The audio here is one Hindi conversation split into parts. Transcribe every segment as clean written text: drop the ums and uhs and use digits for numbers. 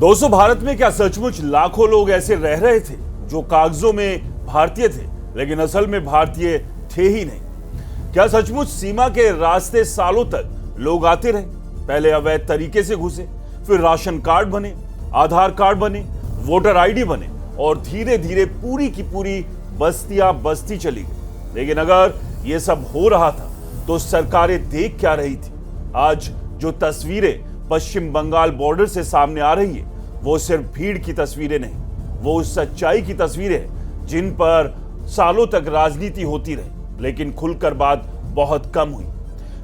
दोस्तों, भारत में क्या सचमुच लाखों लोग ऐसे रह रहे थे जो कागजों में भारतीय थे लेकिन असल में भारतीय थे ही नहीं? क्या सचमुच सीमा के रास्ते सालों तक लोग आते रहे? पहले अवैध तरीके से घुसे, फिर राशन कार्ड बने, आधार कार्ड बने, वोटर आईडी बने और धीरे धीरे पूरी की पूरी बस्तियां बस्ती चली गई। लेकिन अगर यह सब हो रहा था तो सरकारें देख क्या रही थी? आज जो तस्वीरें पश्चिम बंगाल बॉर्डर से सामने आ रही है वो सिर्फ भीड़ की तस्वीरें नहीं, वो उस सच्चाई की तस्वीरें हैं जिन पर सालों तक राजनीति होती रही लेकिन खुलकर बात बहुत कम हुई।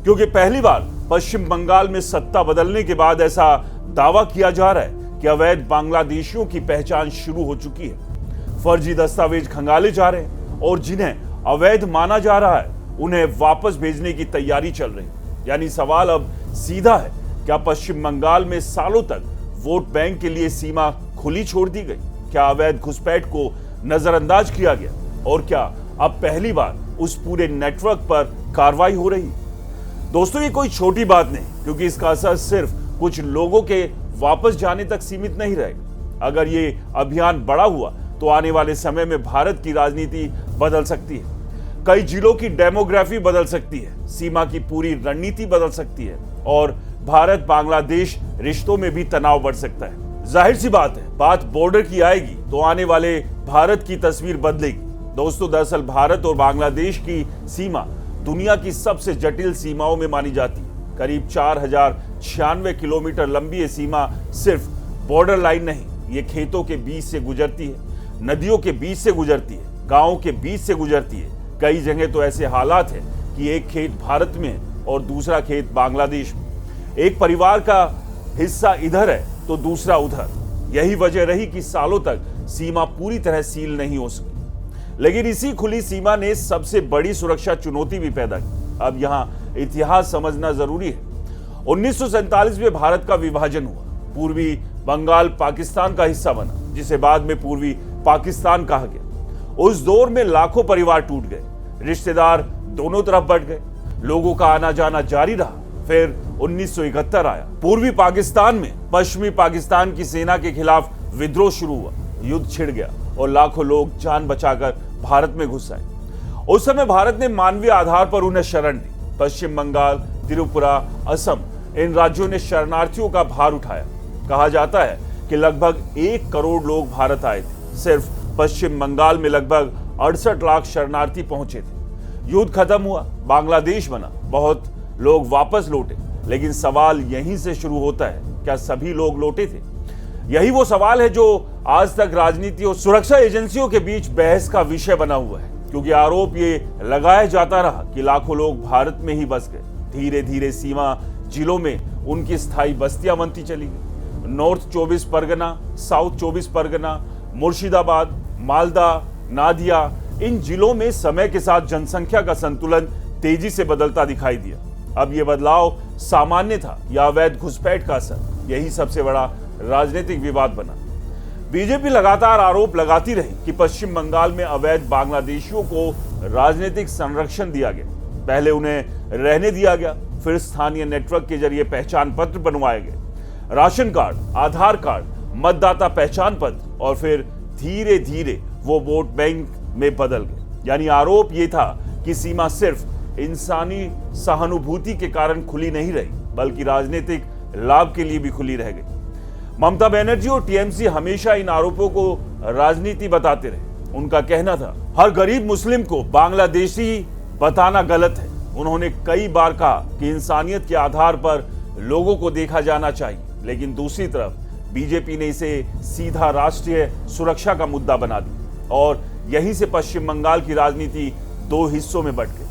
क्योंकि पहली बार पश्चिम बंगाल में सत्ता बदलने के बाद ऐसा दावा किया जा रहा है कि अवैध बांग्लादेशियों की पहचान शुरू हो चुकी है। फर्जी दस्तावेज खंगाले जा रहे हैं और जिन्हें अवैध माना जा रहा है उन्हें वापस भेजने की तैयारी चल रही है। यानी सवाल अब सीधा है, क्या पश्चिम बंगाल में सालों तक वोट बैंक के लिए सीमा खुली छोड़ दी गई? क्या अवैध घुसपैठ को नजरअंदाज किया गया? और क्या अब पहली बार उस पूरे नेटवर्क पर कार्रवाई हो रही? दोस्तों, ये कोई छोटी बात नहीं, क्योंकि इसका असर सिर्फ कुछ लोगों के वापस जाने तक सीमित नहीं रहेगा। अगर ये अभियान बड़ा हुआ तो आने वाले समय में भारत की राजनीति बदल सकती है, कई जिलों की डेमोग्राफी बदल सकती है, सीमा की पूरी रणनीति बदल सकती है और भारत बांग्लादेश रिश्तों में भी तनाव बढ़ सकता है। जाहिर सी बात है, बात बॉर्डर की आएगी तो आने वाले भारत की तस्वीर बदलेगी। दोस्तों, दरअसल भारत और बांग्लादेश की सीमा दुनिया की सबसे जटिल सीमाओं में मानी जाती है। करीब 4096 किलोमीटर लंबी ये सीमा सिर्फ बॉर्डर लाइन नहीं, ये खेतों के बीच से गुजरती है, नदियों के बीच से गुजरती है, गांवों के बीच से गुजरती है। कई जगह तो ऐसे हालात हैं कि एक खेत भारत में है और दूसरा खेत बांग्लादेश में। एक परिवार का हिस्सा इधर है तो दूसरा उधर। यही वजह रही कि सालों तक सीमा पूरी तरह सील नहीं हो सकी। लेकिन इसी खुली सीमा ने सबसे बड़ी सुरक्षा चुनौती भी पैदा की। अब यहाँ इतिहास समझना जरूरी है। 1947 में भारत का विभाजन हुआ, पूर्वी बंगाल पाकिस्तान का हिस्सा बना, जिसे बाद में पूर्वी पाकिस्तान कहा गया। उस दौर में लाखों परिवार टूट गए, रिश्तेदार दोनों तरफ बट गए, लोगों का आना जाना जारी रहा। फिर 1971 आया, पूर्वी पाकिस्तान में पश्चिमी पाकिस्तान की सेना के खिलाफ विद्रोह शुरू हुआ, युद्ध छिड़ गया और लाखों लोग जान बचाकर भारत में घुस आए। उस समय भारत ने मानवीय आधार पर उन्हें शरण दी। पश्चिम बंगाल, त्रिपुरा, असम, इन राज्यों ने शरणार्थियों का भार उठाया। कहा जाता है कि लगभग 1 करोड़ लोग भारत आए थे। सिर्फ पश्चिम बंगाल में लगभग 68 लाख शरणार्थी पहुंचे थे। युद्ध खत्म हुआ, बांग्लादेश बना, बहुत लोग वापस लौटे। लेकिन सवाल यहीं से शुरू होता है, क्या सभी लोग लौटे थे? यही वो सवाल है जो आज तक राजनीति और सुरक्षा एजेंसियों के बीच बहस का विषय बना हुआ है। क्योंकि आरोप ये लगाया जाता रहा कि लाखों लोग भारत में ही बस गए। धीरे धीरे सीमा जिलों में उनकी स्थायी बस्तियां बनती चली गई। नॉर्थ 24 परगना, साउथ 24 परगना, मुर्शिदाबाद, मालदा, नादिया, इन जिलों में समय के साथ जनसंख्या का संतुलन तेजी से बदलता दिखाई दिया। अब यह बदलाव सामान्य था या अवैध घुसपैठ का असर, यही सबसे बड़ा राजनीतिक विवाद बना। बीजेपी लगातार आरोप लगाती रही कि पश्चिम बंगाल में अवैध बांग्लादेशियों को राजनीतिक संरक्षण दिया गया। पहले उन्हें रहने दिया गया, फिर स्थानीय नेटवर्क के जरिए पहचान पत्र बनवाए गए, राशन कार्ड, आधार कार्ड, मतदाता पहचान पत्र, और फिर धीरे धीरे वो वोट बैंक में बदल गए। यानी आरोप ये था कि सीमा सिर्फ इंसानी सहानुभूति के कारण खुली नहीं रही, बल्कि राजनीतिक लाभ के लिए भी खुली रह गई। ममता बनर्जी और टीएमसी हमेशा इन आरोपों को राजनीति बताते रहे। उनका कहना था, हर गरीब मुस्लिम को बांग्लादेशी बताना गलत है। उन्होंने कई बार कहा कि इंसानियत के आधार पर लोगों को देखा जाना चाहिए। लेकिन दूसरी तरफ बीजेपी ने इसे सीधा राष्ट्रीय सुरक्षा का मुद्दा बना दिया और यहीं से पश्चिम बंगाल की राजनीति 2 हिस्सों में बंट गई।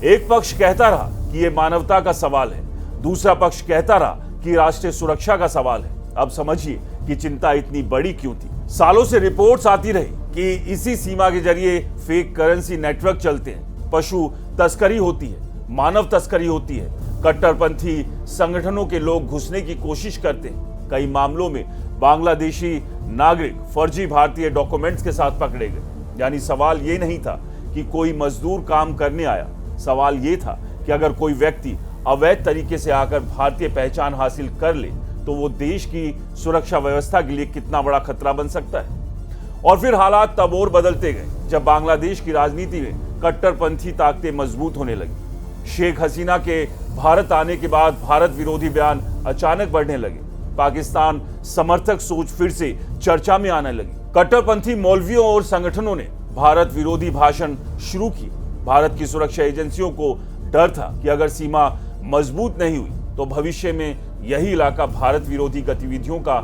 एक पक्ष कहता रहा कि यह मानवता का सवाल है, दूसरा पक्ष कहता रहा कि राष्ट्रीय सुरक्षा का सवाल है। अब समझिए कि चिंता इतनी बड़ी क्यों थी। सालों से रिपोर्ट्स आती रही कि इसी सीमा के जरिए फेक करेंसी नेटवर्क चलते हैं, पशु तस्करी होती है, मानव तस्करी होती है, कट्टरपंथी संगठनों के लोग घुसने की कोशिश करते हैं। कई मामलों में बांग्लादेशी नागरिक फर्जी भारतीय डॉक्यूमेंट्स के साथ पकड़े गए। यानी सवाल ये नहीं था कि कोई मजदूर काम करने आया, सवाल ये था कि अगर कोई व्यक्ति अवैध तरीके से आकर भारतीय पहचान हासिल कर ले तो वो देश की सुरक्षा व्यवस्था के लिए कितना बड़ा खतरा बन सकता है। और फिर हालात तब और बदलते गए जब बांग्लादेश की राजनीति में कट्टरपंथी ताकतें मजबूत होने लगी। शेख हसीना के भारत आने के बाद भारत विरोधी बयान अचानक बढ़ने लगे। पाकिस्तान समर्थक सोच फिर से चर्चा में आने लगी। कट्टरपंथी मौलवियों और संगठनों ने भारत विरोधी भाषण शुरू किए। भारत की सुरक्षा एजेंसियों को डर था कि अगर सीमा मजबूत नहीं हुई तो भविष्य में यही इलाका भारत विरोधी गतिविधियों का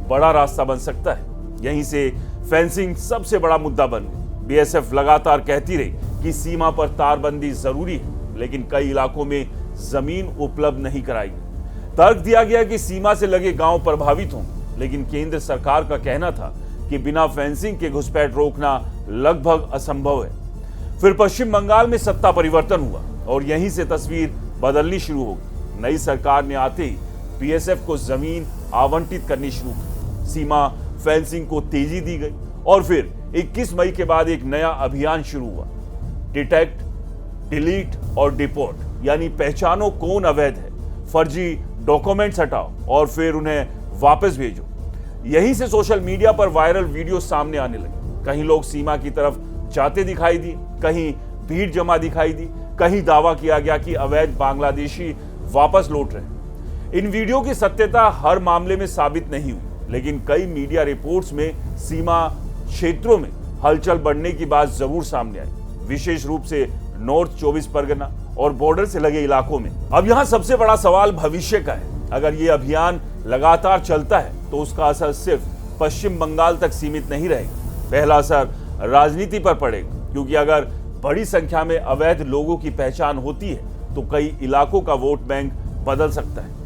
बड़ा रास्ता बन सकता है। यहीं से फेंसिंग सबसे बड़ा मुद्दा बन गई। बीएसएफ लगातार कहती रही कि सीमा पर तारबंदी जरूरी है, लेकिन कई इलाकों में जमीन उपलब्ध नहीं कराई गई। तर्क दिया गया कि सीमा से लगे गांव प्रभावित होंगे, लेकिन केंद्र सरकार का कहना था कि बिना फेंसिंग के घुसपैठ रोकना लगभग असंभव है। फिर पश्चिम बंगाल में सत्ता परिवर्तन हुआ और यहीं से तस्वीर बदलनी शुरू हो गई। नई सरकार ने आते ही बीएसएफ को जमीन आवंटित करनी शुरू की। सीमा फेंसिंग को तेजी दी गई और फिर 21 मई के बाद एक नया अभियान शुरू हुआ, डिटेक्ट, डिलीट और डिपोर्ट, यानी पहचानो कौन अवैध है, फर्जी डॉक्यूमेंट्स हटाओ और फिर उन्हें वापस भेजो। यहीं से सोशल मीडिया पर वायरल वीडियो सामने आने लगे। कहीं लोग सीमा की तरफ जाते दिखाई दिए, कहीं भीड़ जमा दिखाई दी, कहीं दावा किया गया कि अवैध बांग्लादेशी वापस लौट रहे। इन वीडियो की सत्यता हर मामले में साबित नहीं हुई, लेकिन कई मीडिया रिपोर्ट्स में सीमा क्षेत्रों में हलचल बढ़ने की बात जरूर सामने आई, विशेष रूप से नॉर्थ 24 परगना और बॉर्डर से लगे इलाकों में। अब यहाँ सबसे बड़ा सवाल भविष्य का है। अगर ये अभियान लगातार चलता है तो उसका असर सिर्फ पश्चिम बंगाल तक सीमित नहीं रहेगा। पहला असर राजनीति पर पड़ेगा, क्योंकि अगर बड़ी संख्या में अवैध लोगों की पहचान होती है तो कई इलाकों का वोट बैंक बदल सकता है।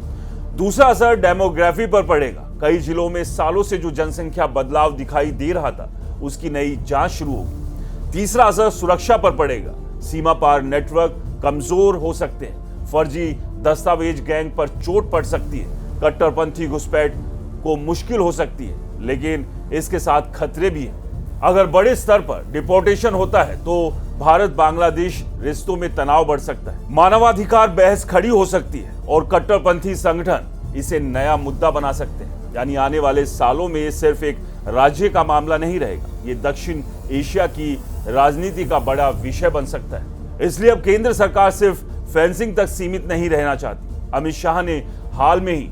दूसरा असर डेमोग्राफी पर पड़ेगा। कई जिलों में सालों से जो जनसंख्या बदलाव दिखाई दे रहा था, उसकी नई जांच शुरू होगी। तीसरा असर सुरक्षा पर पड़ेगा। सीमा पार नेटवर्क कमजोर हो सकते हैं, फर्जी दस्तावेज गैंग पर चोट पड़ सकती है, कट्टरपंथी घुसपैठ को मुश्किल हो सकती है, लेकिन इसके साथ खतरे भी हैं। अगर बड़े स्तर पर डिपोर्टेशन होता है तो भारत बांग्लादेश रिश्तों में तनाव बढ़ सकता है, मानवाधिकार बहस खड़ी हो सकती है और कट्टरपंथी संगठन इसे नया मुद्दा बना सकते हैं। यानी आने वाले सालों में ये सिर्फ एक राज्य का मामला नहीं रहेगा, ये दक्षिण एशिया की राजनीति का बड़ा विषय बन सकता है। इसलिए अब केंद्र सरकार सिर्फ फेंसिंग तक सीमित नहीं रहना चाहती। अमित शाह ने हाल में ही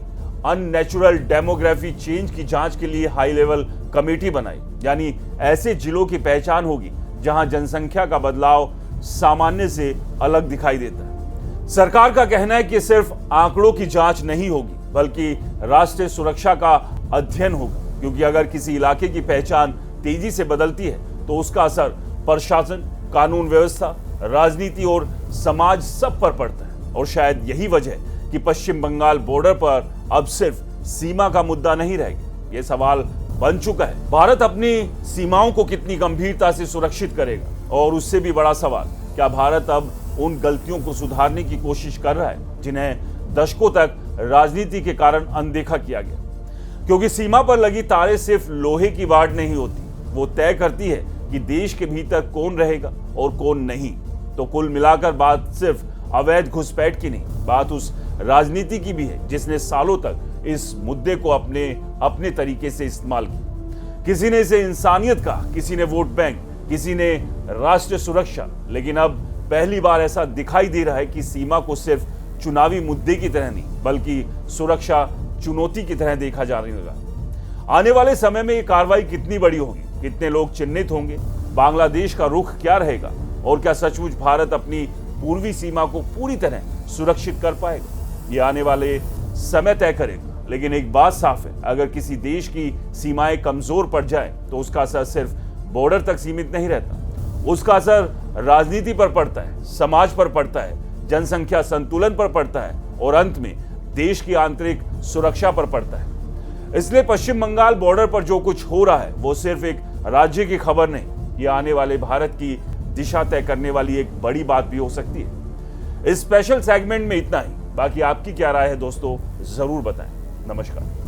अननेचुरल डेमोग्राफी चेंज की जांच के लिए हाई लेवल कमेटी बनाई, यानी ऐसे जिलों की पहचान होगी जहां जनसंख्या का बदलाव सामान्य से अलग दिखाई देता है। सरकार का कहना है कि सिर्फ आंकड़ों की जांच नहीं होगी, बल्कि राष्ट्रीय सुरक्षा का अध्ययन होगा, क्योंकि अगर किसी इलाके की पहचान तेजी से बदलती है तो उसका असर प्रशासन, कानून व्यवस्था, राजनीति और समाज सब पर पड़ता है। और शायद यही वजह है कि पश्चिम बंगाल बॉर्डर पर अब सिर्फ सीमा का मुद्दा नहीं रह गया, ये सवाल बन चुका है भारत अपनी सीमाओं को कितनी गंभीरता से सुरक्षित करेगा। और उससे भी बड़ा सवाल, क्या भारत अब उन गलतियों को सुधारने की कोशिश कर रहा है जिन्हें दशकों तक राजनीति के कारण अनदेखा किया गया। क्योंकि सीमा पर लगी तारें सिर्फ लोहे की वाड़ नहीं होती, वो तय करती है कि देश के भीतर कौन रहेगा और कौन नहीं। तो कुल मिलाकर बात सिर्फ अवैध घुसपैठ की नहीं, बात उस राजनीति की भी है जिसने सालों तक इस मुद्दे को अपने तरीके से इस्तेमाल किया। किसी ने इसे इंसानियत कहा, किसी ने वोट बैंक, किसी ने राष्ट्रीय सुरक्षा, लेकिन अब पहली बार ऐसा दिखाई दे रहा है कि सीमा को सिर्फ चुनावी मुद्दे की तरह नहीं, बल्कि सुरक्षा चुनौती की तरह देखा जाने लगा। आने वाले समय में ये कार्रवाई कितनी बड़ी होगी, कितने लोग चिन्हित होंगे, बांग्लादेश का रुख क्या रहेगा और क्या सचमुच भारत अपनी पूर्वी सीमा को पूरी तरह सुरक्षित कर पाएगा, ये आने वाले समय तय करेगा। लेकिन एक बात साफ है, अगर किसी देश की सीमाएं कमजोर पड़ जाए तो उसका असर सिर्फ बॉर्डर तक सीमित नहीं रहता, उसका असर राजनीति पर पड़ता है, समाज पर पड़ता है, जनसंख्या संतुलन पर पड़ता है और अंत में देश की आंतरिक सुरक्षा पर पड़ता है। इसलिए पश्चिम बंगाल बॉर्डर पर जो कुछ हो रहा है वो सिर्फ एक राज्य की खबर नहीं, ये आने वाले भारत की दिशा तय करने वाली एक बड़ी बात भी हो सकती है। इस स्पेशल सेगमेंट में इतना ही, बाकी आपकी क्या राय है दोस्तों, जरूर बताएं। नमस्कार।